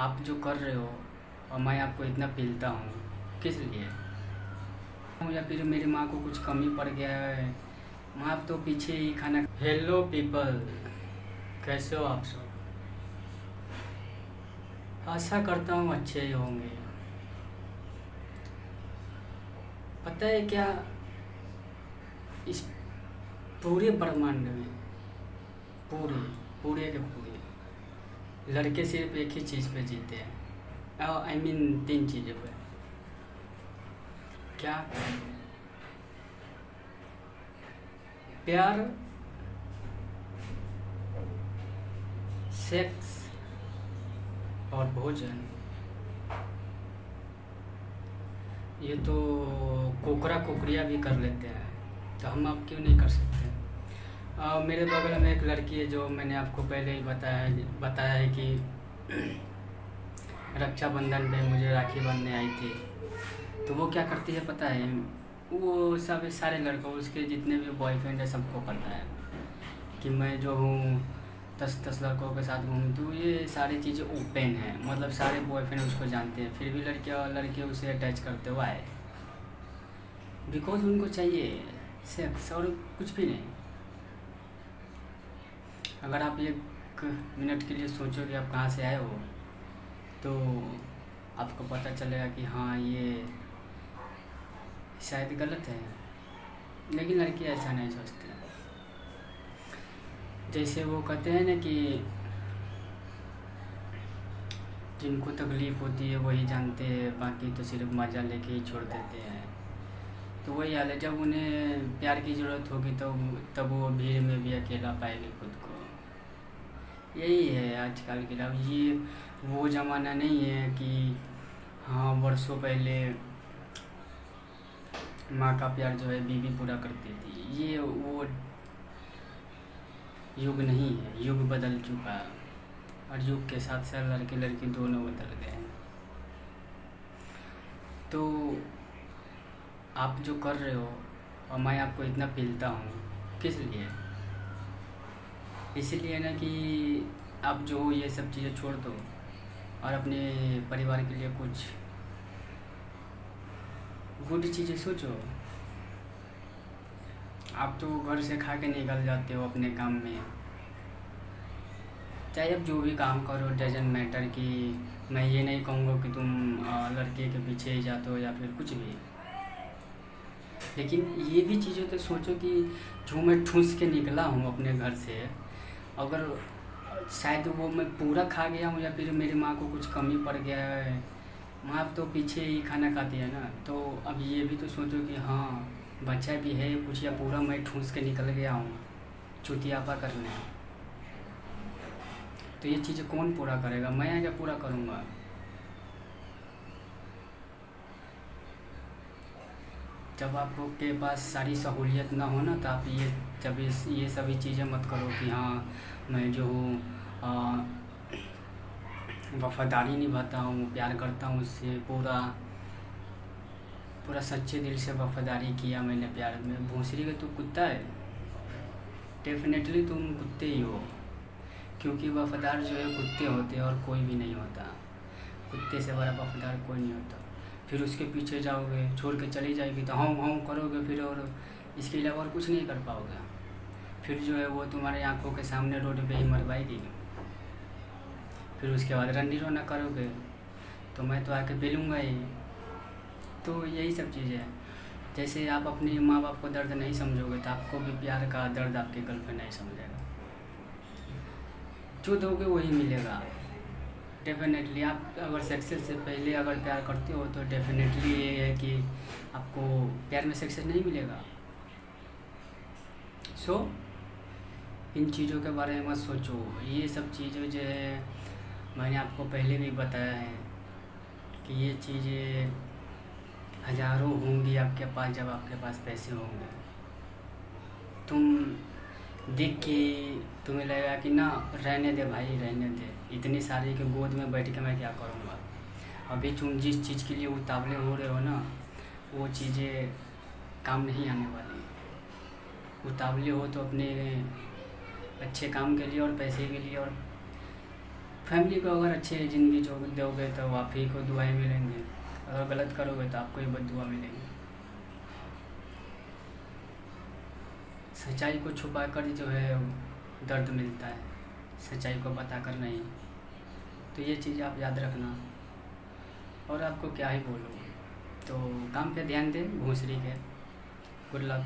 आप जो कर रहे हो और मैं आपको इतना पीलता हूँ, किस लिए? या फिर मेरी माँ को कुछ कमी पड़ गया है? माँ तो पीछे ही खाना। हेलो पीपल, कैसे हो आप सब? आशा करता हूँ अच्छे ही होंगे। पता है क्या, इस पूरे ब्रह्मांड में पूरे पूरे के पूरे लड़के सिर्फ एक ही चीज़ पे जीते हैं। आई मीन 3 चीज़ों पे। क्या? प्यार, सेक्स और भोजन। ये तो कोकरा कोकरिया भी कर लेते हैं, तो हम आप क्यों नहीं कर सकते? मेरे बगल में एक लड़की है जो मैंने आपको पहले ही बताया है कि रक्षाबंधन पे मुझे राखी बांधने आई थी। तो वो क्या करती है पता है? वो सब सारे लड़कों, उसके जितने भी बॉयफ्रेंड है, सबको पता है कि मैं जो हूँ 10 लड़कों के साथ घूमती हूँ। ये सारी चीज़ें ओपन है, मतलब सारे बॉयफ्रेंड उसको जानते हैं, फिर भी लड़कियाँ और लड़के उसे अटैच करते हुआ है, बिकॉज उनको चाहिए सेक्स और कुछ भी नहीं। अगर आप 1 मिनट के लिए सोचो कि आप कहाँ से आए हो, तो आपको पता चलेगा कि हाँ, ये शायद गलत है। लेकिन लड़की ऐसा नहीं सोचते। जैसे वो कहते हैं ना कि जिनको तकलीफ़ होती है वही जानते हैं, बाकी तो सिर्फ मज़ा लेके ही छोड़ देते हैं। तो वही हाल है, जब उन्हें प्यार की ज़रूरत होगी तब वो भीड़ में भी अकेला पाएगी खुद को। यही है आजकल के लोग। ये वो ज़माना नहीं है कि हाँ, वर्षों पहले माँ का प्यार जो है बीवी पूरा करती थी। ये वो युग नहीं है, युग बदल चुका है, और युग के साथ साथ लड़के लड़की दोनों बदल गए हैं। तो आप जो कर रहे हो और मैं आपको इतना पीलता हूँ, किस लिए? इसलिए ना कि आप जो हो ये सब चीज़ें छोड़ दो और अपने परिवार के लिए कुछ गुड चीज़ें सोचो। आप तो घर से खा के निकल जाते हो अपने काम में, चाहे आप जो भी काम करो, डजेंट मैटर। कि मैं ये नहीं कहूँगा कि तुम लड़के के पीछे ही जाते हो या फिर कुछ भी, लेकिन ये भी चीज़ें तो सोचो कि जो मैं ठूस के निकला हूँ अपने घर से, अगर शायद वो मैं पूरा खा गया हूँ या फिर मेरी माँ को कुछ कमी पड़ गया है, माँ तो पीछे ही खाना खाती है ना। तो अब ये भी तो सोचो कि हाँ, बच्चा भी है कुछ, या पूरा मैं ठूस के निकल गया हूँ चुतियापा करने। तो ये चीज़ें कौन पूरा करेगा? मैं क्या पूरा करूँगा? जब आपके पास सारी सहूलियत ना हो ना, तो आप ये सभी चीज़ें मत करो कि हाँ, मैं जो हूँ वफादारी निभाता हूँ, प्यार करता हूँ उससे, पूरा पूरा सच्चे दिल से वफादारी किया मैंने प्यार में। भोंसरी का तू कुत्ता है, डेफिनेटली तुम कुत्ते ही हो, क्योंकि वफादार जो है कुत्ते होते हैं और कोई भी नहीं होता। कुत्ते से बड़ा वफादार कोई नहीं होता। फिर उसके पीछे जाओगे, छोड़ के चली जाएगी तो हाँ हाँ करोगे फिर, और इसके अलावा और कुछ नहीं कर पाओगे। फिर जो है वो तुम्हारे आंखों के सामने रोड पे ही मरवाएगी। फिर उसके बाद रंडी रोना करोगे तो मैं तो आके पी लूँगा ही। तो यही सब चीज़ें हैं। जैसे आप अपने माँ बाप को दर्द नहीं समझोगे, तो आपको भी प्यार का दर्द आपके गर्लफ्रेंड नहीं समझेगा। जो दोगे वही मिलेगा डेफिनेटली। आप अगर सक्सेस से पहले अगर प्यार करते हो तो डेफिनेटली ये है कि आपको प्यार में सक्सेस नहीं मिलेगा। सो इन चीज़ों के बारे में मत सोचो। ये सब चीज़ें जो है मैंने आपको पहले भी बताया है कि ये चीज़ें हज़ारों होंगी आपके पास जब आपके पास पैसे होंगे। तुम देख के तुम्हें लगेगा कि ना, रहने दे भाई, रहने दे, इतनी सारी के गोद में बैठ के मैं क्या करूँगा। अभी तुम जिस चीज़ के लिए उतावले हो रहे हो ना, वो चीज़ें काम नहीं आने वाली। उतावले हो तो अपने अच्छे काम के लिए और पैसे के लिए और फैमिली को अगर अच्छी ज़िंदगी जो दोगे तो आप ही को दुआएं मिलेंगी, अगर गलत करोगे तो आपको ही बद्दुआ मिलेंगी। सच्चाई को छुपा कर जो है दर्द मिलता है, सच्चाई को बता कर नहीं। तो ये चीज़ आप याद रखना। और आपको क्या ही बोलूँ, तो काम पे ध्यान दें भोंसरी के। Good luck.